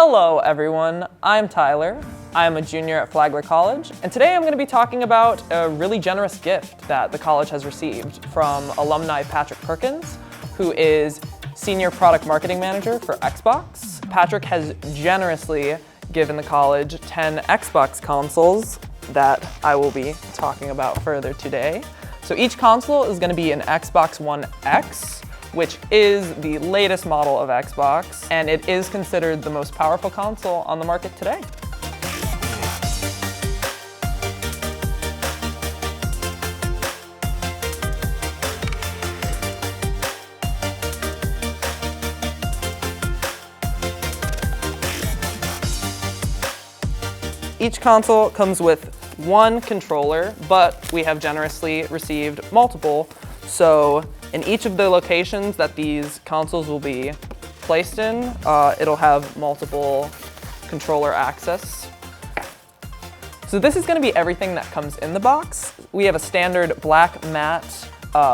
Hello everyone, I'm Tyler. I'm a junior at Flagler College, and today I'm going to be talking about a really generous gift that the college has received from alumni Patrick Perkins, who is Senior Product Marketing Manager for Xbox. Patrick has generously given the college 10 Xbox consoles that I will be talking about further today. So each console is going to be an Xbox One X, which is the latest model of Xbox, and it is considered the most powerful console on the market today. Each console comes with one controller, but we have generously received multiple. So in each of the locations that these consoles will be placed in, it'll have multiple controller access. So this is going to be everything that comes in the box. We have a standard black matte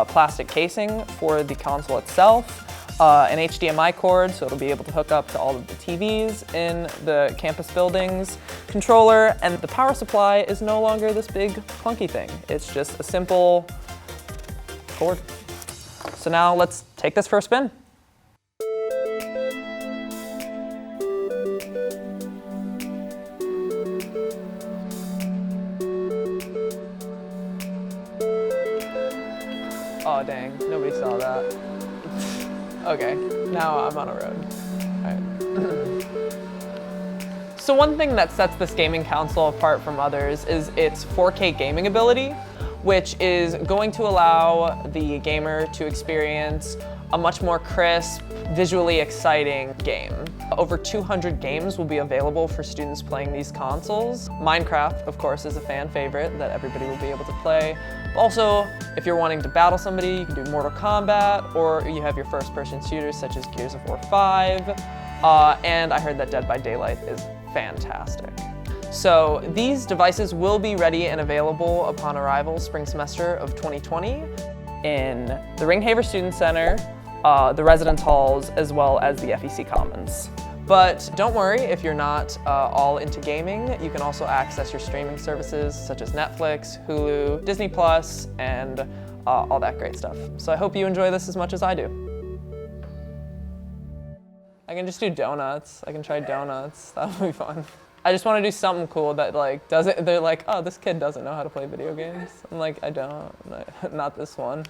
plastic casing for the console itself, an HDMI cord, so it'll be able to hook up to all of the TVs in the campus buildings, controller, and the power supply is no longer this big clunky thing. It's just a simple cord. So now let's take this for a spin. Oh dang, nobody saw that. Okay, now I'm on a road. All right. So one thing that sets this gaming console apart from others is its 4K gaming ability, which is going to allow the gamer to experience a much more crisp, visually exciting game. Over 200 games will be available for students playing these consoles. Minecraft, of course, is a fan favorite that everybody will be able to play. Also, if you're wanting to battle somebody, you can do Mortal Kombat, or you have your first-person shooters such as Gears of War 5. And I heard that Dead by Daylight is fantastic. So these devices will be ready and available upon arrival spring semester of 2020 in the Ringhaver Student Center, the residence halls, as well as the FEC Commons. But don't worry if you're not all into gaming. You can also access your streaming services such as Netflix, Hulu, Disney+, and all that great stuff. So I hope you enjoy this as much as I do. I can just do donuts. I can try donuts. That would be fun. I just want to do something cool that they're like, oh, this kid doesn't know how to play video games. I'm like, I don't, not this one.